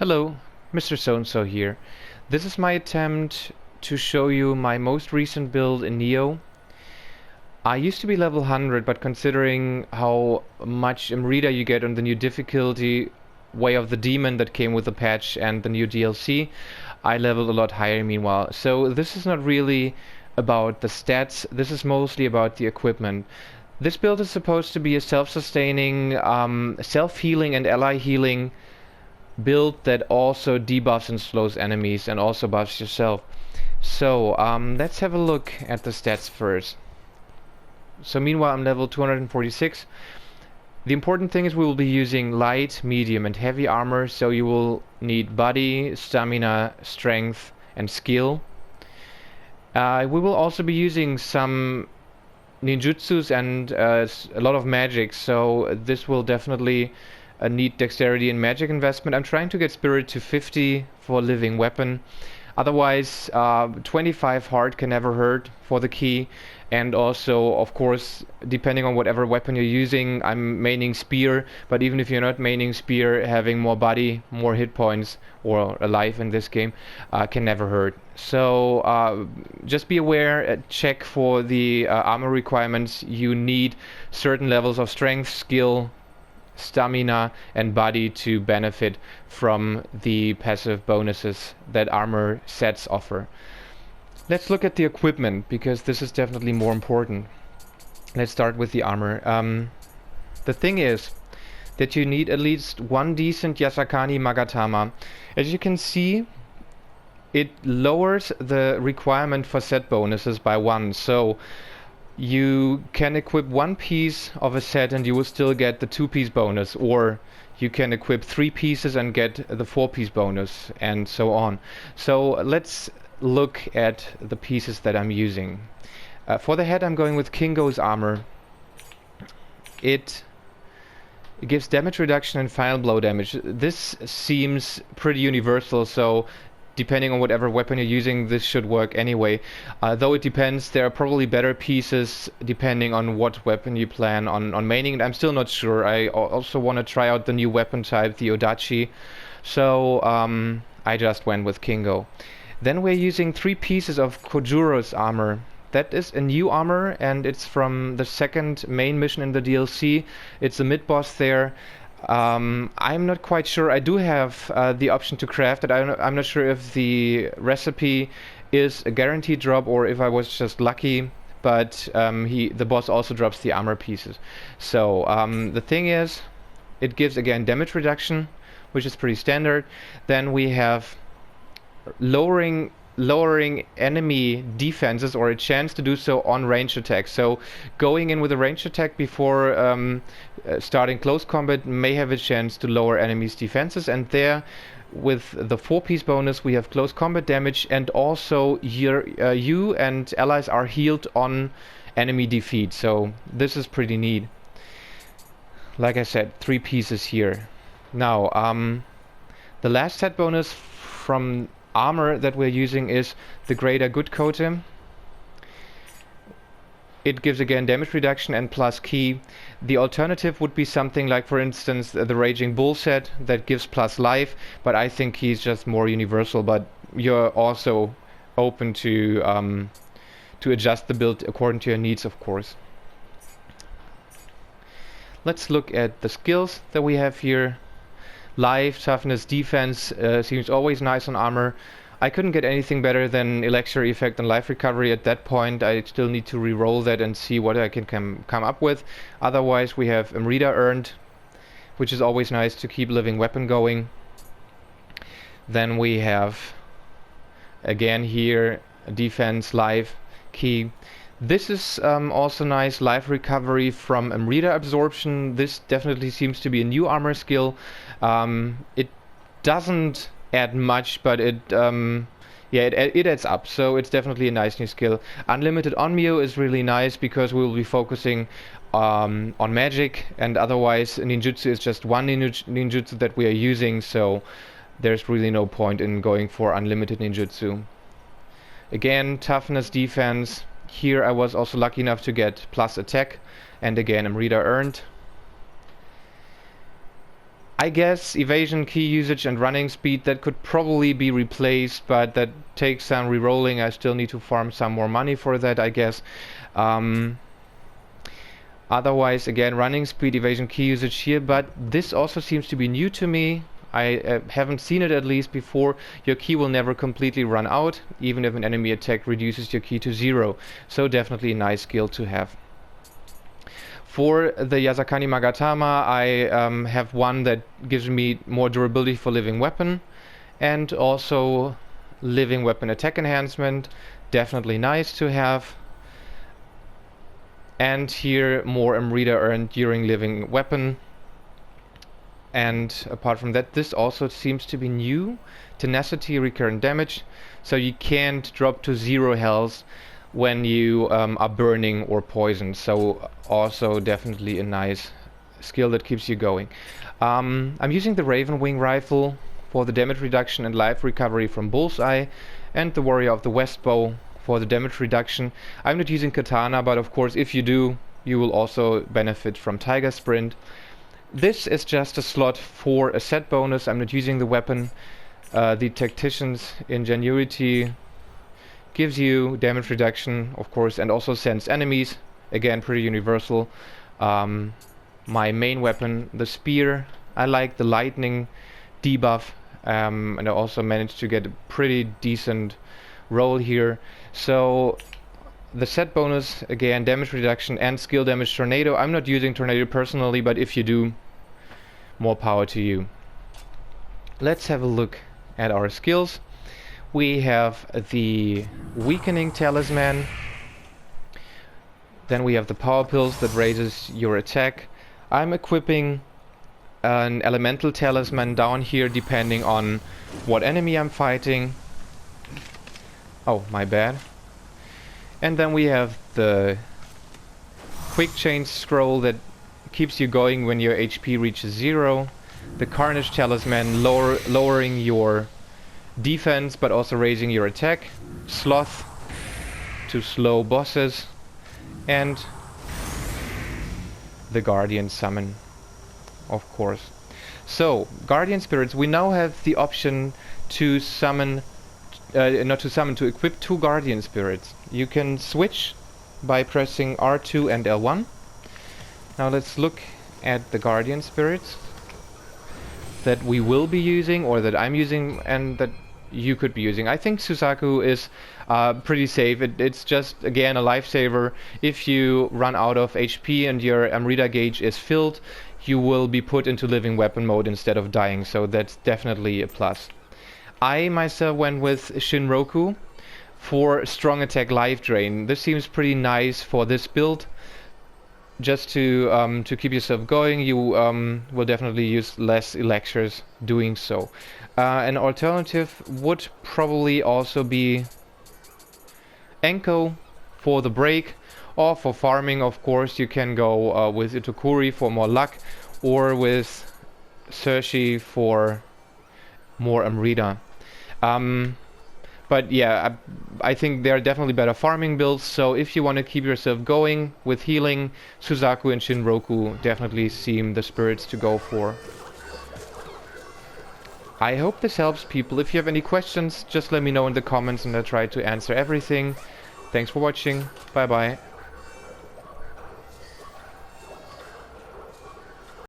Hello, Mr. So-and-so here. This is my attempt to show you my most recent build in Nioh. I used to be level 100, but considering how much amrita you get on the new difficulty Way of the Demon that came with the patch and the new DLC, I leveled a lot higher meanwhile. So this is not really about the stats, this is mostly about the equipment. This build is supposed to be a self-sustaining, self-healing and ally healing build that also debuffs and slows enemies and also buffs yourself. So let's have a look at the stats first. So meanwhile I'm level 246. The important thing is we will be using light, medium and heavy armor, so you will need body, stamina, strength and skill. We will also be using some ninjutsus and a lot of magic, so this will definitely need dexterity and magic investment. I'm trying to get spirit to 50 for a living weapon. Otherwise, 25 heart can never hurt for the key. And also, of course, depending on whatever weapon you're using, I'm maining spear. But even if you're not maining spear, having more body, more hit points, or a life in this game, can never hurt. So just be aware, check for the armor requirements. You need certain levels of strength, skill, stamina and body to benefit from the passive bonuses that armor sets offer. Let's look at the equipment, because this is definitely more important. Let's start with the armor. The thing is that you need at least one decent Yasakani Magatama. As you can see, it lowers the requirement for set bonuses by 1. So you can equip one piece of a set and you will still get the 2-piece bonus, or you can equip 3 pieces and get the 4-piece bonus, and so on. So let's look at the pieces that I'm using. For the head I'm going with Kingo's armor. It gives damage reduction and final blow damage. This seems pretty universal, so depending on whatever weapon you're using, this should work anyway. Though it depends, there are probably better pieces depending on what weapon you plan on maining. I'm still not sure. I also want to try out the new weapon type, the Odachi. So I just went with Kingo. Then we're using 3 pieces of Kojuro's armor. That is a new armor, and it's from the second main mission in the DLC. It's a mid-boss there. I'm not quite sure. I do have the option to craft it. I'm not sure if the recipe is a guaranteed drop or if I was just lucky, but the boss also drops the armor pieces. So the thing is, it gives again damage reduction, which is pretty standard. Then we have lowering enemy defenses, or a chance to do so on ranged attacks. So going in with a ranged attack before starting close combat may have a chance to lower enemies' defenses, and there with the 4-piece bonus we have close combat damage, and also you and allies are healed on enemy defeat. So this is pretty neat. Like I said, 3 pieces here. Now the last set bonus from armor that we're using is the Greater Good Coat. It gives again damage reduction and plus key. The alternative would be something like, for instance, the Raging Bull set that gives plus life, but I think he's just more universal. But you're also open to adjust the build according to your needs, of course. Let's look at the skills that we have here. Life, toughness, defense seems always nice on armor. I couldn't get anything better than elixir effect and life recovery at that point. I still need to re-roll that and see what I can come up with. Otherwise we have amrita earned, which is always nice to keep living weapon going. Then we have again here defense, life, key. This is also nice, life recovery from amrita absorption. This definitely seems to be a new armor skill. It doesn't add much, but it adds up, so it's definitely a nice new skill. Unlimited Onmyo is really nice because we will be focusing on magic, and otherwise ninjutsu is just one ninjutsu that we are using, so there's really no point in going for unlimited ninjutsu. Again, toughness, defense. Here I was also lucky enough to get plus attack, and again amrita earned. I guess evasion, key usage, and running speed, that could probably be replaced, but that takes some re-rolling. I still need to farm some more money for that, I guess. Otherwise, again, running speed, evasion, key usage here, but this also seems to be new to me. I haven't seen it at least before. Your key will never completely run out, even if an enemy attack reduces your key to 0. So definitely a nice skill to have. For the Yasakani Magatama, I have one that gives me more durability for living weapon, and also living weapon attack enhancement. Definitely nice to have. And here more amrita earned during living weapon. And apart from that, this also seems to be new. Tenacity, recurrent damage. So you can't drop to 0 health when you are burning or poisoned. So also definitely a nice skill that keeps you going. I'm using the Raven Wing rifle for the damage reduction and life recovery from Bullseye, and the Warrior of the West Bow for the damage reduction. I'm not using Katana, but of course if you do, you will also benefit from Tiger Sprint. This is just a slot for a set bonus. I'm not using the weapon. The Tactician's Ingenuity gives you damage reduction, of course, and also sends enemies. Again, pretty universal. My main weapon, the Spear. I like the lightning debuff, and I also managed to get a pretty decent roll here. So the set bonus, again, damage reduction and skill damage Tornado. I'm not using Tornado personally, but if you do, more power to you. Let's have a look at our skills. We have the Weakening Talisman. Then we have the Power Pills that raises your attack. I'm equipping an Elemental Talisman down here depending on what enemy I'm fighting. Oh, my bad. And then we have the Quick Change Scroll that keeps you going when your HP reaches 0. The Carnage Talisman lowering your defense but also raising your attack. Sloth to slow bosses. And the Guardian Summon, of course. So, Guardian Spirits, we now have the option to summon, to equip 2 Guardian Spirits. You can switch by pressing R2 and L1. Now let's look at the Guardian Spirits that we will be using, or that I'm using, and that you could be using. I think Suzaku is pretty safe. It's just, again, a lifesaver. If you run out of HP and your Amrita gauge is filled, you will be put into living weapon mode instead of dying, so that's definitely a plus. I myself went with Shinroku for strong attack life drain. This seems pretty nice for this build. Just to keep yourself going, you will definitely use less elixirs doing so. An alternative would probably also be Enko for the break, or for farming, of course, you can go with Itokuri for more luck, or with Sershi for more Amrita. But yeah, I think there are definitely better farming builds, so if you want to keep yourself going with healing, Suzaku and Shinroku definitely seem the spirits to go for. I hope this helps people. If you have any questions, just let me know in the comments and I'll try to answer everything. Thanks for watching. Bye bye.